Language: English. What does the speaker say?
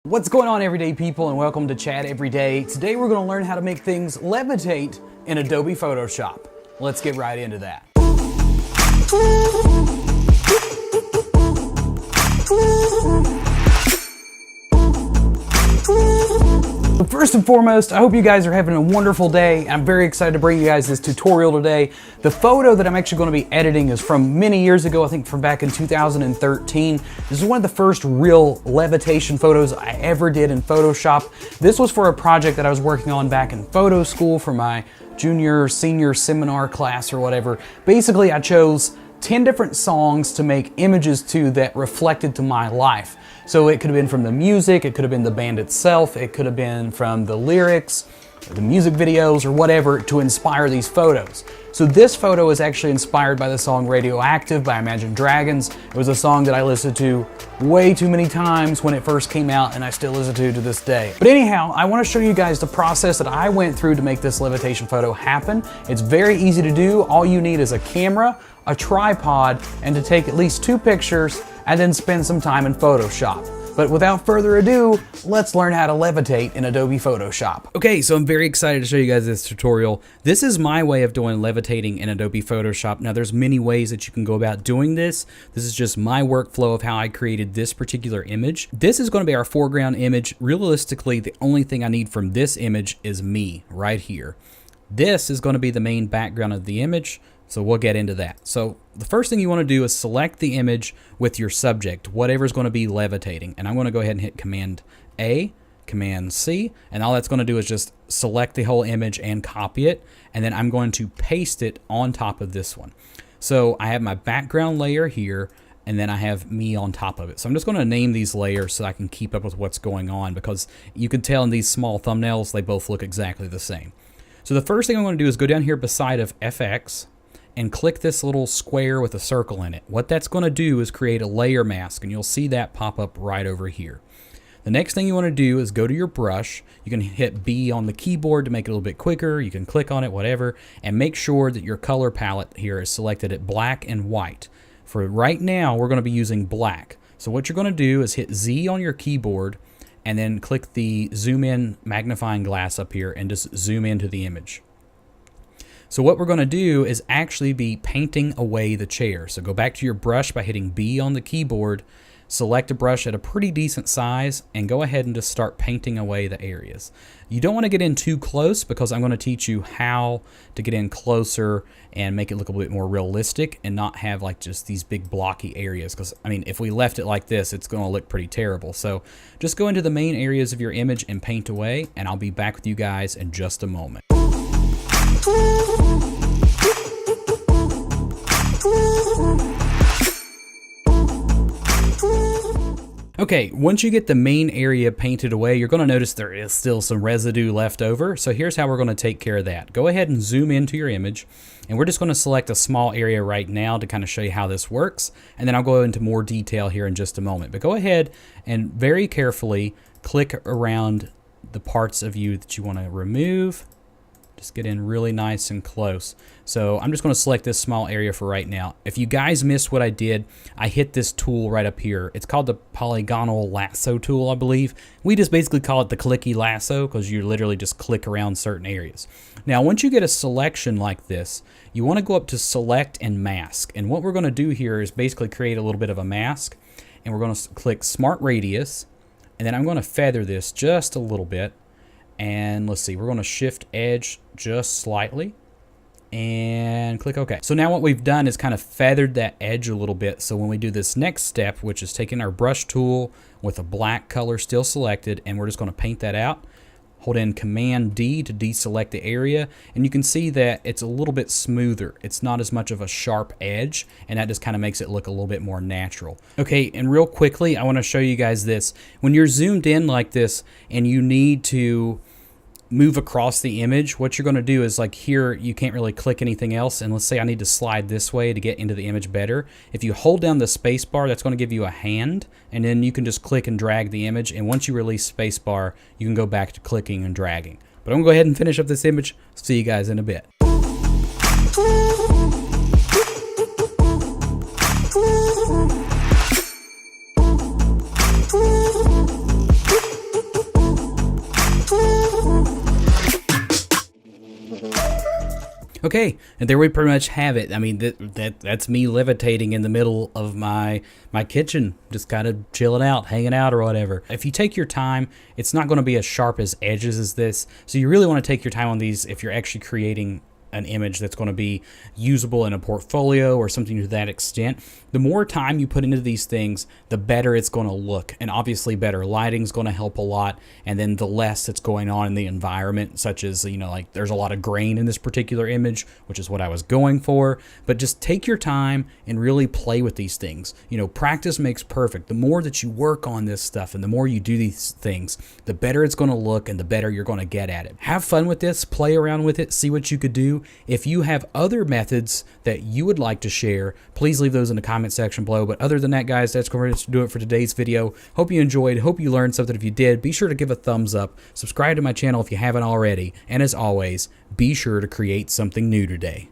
What's going on, everyday people, and welcome to Chat Everyday. Today we're going to learn how to make things levitate in Adobe Photoshop. Let's get right into that. First and foremost, I hope you guys are having a wonderful day. I'm very excited to bring you guys this tutorial today. The photo that I'm actually going to be editing is from many years ago, I think from back in 2013. This is one of the first real levitation photos I ever did in Photoshop. This was for a project that I was working on back in photo school for my senior seminar class or whatever. Basically, I chose 10 different songs to make images to that reflected to my life. So it could have been from the music, it could have been the band itself, it could have been from the lyrics, the music videos, or whatever to inspire these photos. So this photo is actually inspired by the song Radioactive by Imagine Dragons. It was a song that I listened to way too many times when it first came out, and I still listen to this day. But anyhow, I want to show you guys the process that I went through to make this levitation photo happen. It's very easy to do. All you need is a camera, a tripod, and to take at least 2 pictures and then spend some time in Photoshop. But without further ado, let's learn how to levitate in Adobe Photoshop. Okay, so I'm very excited to show you guys this tutorial. This is my way of doing levitating in Adobe Photoshop. Now there's many ways that you can go about doing this. This is just my workflow of how I created this particular image. This is going to be our foreground image. Realistically, the only thing I need from this image is me right here. This is going to be the main background of the image. So we'll get into that. So the first thing you want to do is select the image with your subject, whatever's going to be levitating. And I'm going to go ahead and hit Command A, Command C, and all that's going to do is just select the whole image and copy it. And then I'm going to paste it on top of this one. So I have my background layer here, and then I have me on top of it. So I'm just going to name these layers so I can keep up with what's going on, because you can tell in these small thumbnails, they both look exactly the same. So the first thing I'm going to do is go down here beside of FX, and click this little square with a circle in it. What that's going to do is create a layer mask, and you'll see that pop up right over here. The next thing you want to do is go to your brush. You can hit B on the keyboard to make it a little bit quicker. You can click on it, whatever, and make sure that your color palette here is selected at black and white. For right now, we're going to be using black. So what you're going to do is hit Z on your keyboard and then click the zoom in magnifying glass up here and just zoom into the image. So what we're going to do is actually be painting away the chair. So go back to your brush by hitting B on the keyboard, select a brush at a pretty decent size, and go ahead and just start painting away the areas. You don't want to get in too close, because I'm going to teach you how to get in closer and make it look a bit more realistic and not have like just these big blocky areas. Because I mean, if we left it like this, it's going to look pretty terrible. So just go into the main areas of your image and paint away, and I'll be back with you guys in just a moment. Okay, once you get the main area painted away, you're going to notice there is still some residue left over. So here's how we're going to take care of that. Go ahead and zoom into your image, and we're just going to select a small area right now to kind of show you how this works. And then I'll go into more detail here in just a moment. But go ahead and very carefully click around the parts of you that you want to remove. Just get in really nice and close. So I'm just going to select this small area for right now. If you guys missed what I did, I hit this tool right up here. It's called the Polygonal Lasso tool, I believe. We just basically call it the clicky lasso, because you literally just click around certain areas. Now, once you get a selection like this, you want to go up to Select and Mask. And what we're going to do here is basically create a little bit of a mask. And we're going to click Smart Radius. And then I'm going to feather this just a little bit. And let's see, we're going to shift edge just slightly and click OK. So now what we've done is kind of feathered that edge a little bit. So when we do this next step, which is taking our brush tool with a black color still selected, and we're just going to paint that out, hold in Command D to deselect the area, and you can see that it's a little bit smoother. It's not as much of a sharp edge, and that just kind of makes it look a little bit more natural. Okay, and real quickly, I want to show you guys this. When you're zoomed in like this and you need to move across the image, what you're going to do is, like here, you can't really click anything else, and let's say I need to slide this way to get into the image better. If you hold down the space bar, that's going to give you a hand, and then you can just click and drag the image, and once you release space bar, you can go back to clicking and dragging. But I'm going to go ahead and finish up this image. See you guys in a bit. Okay, and there we pretty much have it. I mean, that's me levitating in the middle of my kitchen, just kind of chilling out, hanging out or whatever. If you take your time, it's not going to be as sharp as edges as this. So you really want to take your time on these if you're actually creating an image that's going to be usable in a portfolio or something to that extent. The more time you put into these things, the better it's going to look. And obviously better lighting is going to help a lot. And then the less that's going on in the environment, such as, you know, like there's a lot of grain in this particular image, which is what I was going for. But just take your time and really play with these things. You know, practice makes perfect. The more that you work on this stuff and the more you do these things, the better it's going to look and the better you're going to get at it. Have fun with this, play around with it, see what you could do. If you have other methods that you would like to share, please leave those in the comment section below. But other than that, guys, that's going to do it for today's video. Hope you enjoyed. Hope you learned something. If you did, be sure to give a thumbs up. Subscribe to my channel if you haven't already. And as always, be sure to create something new today.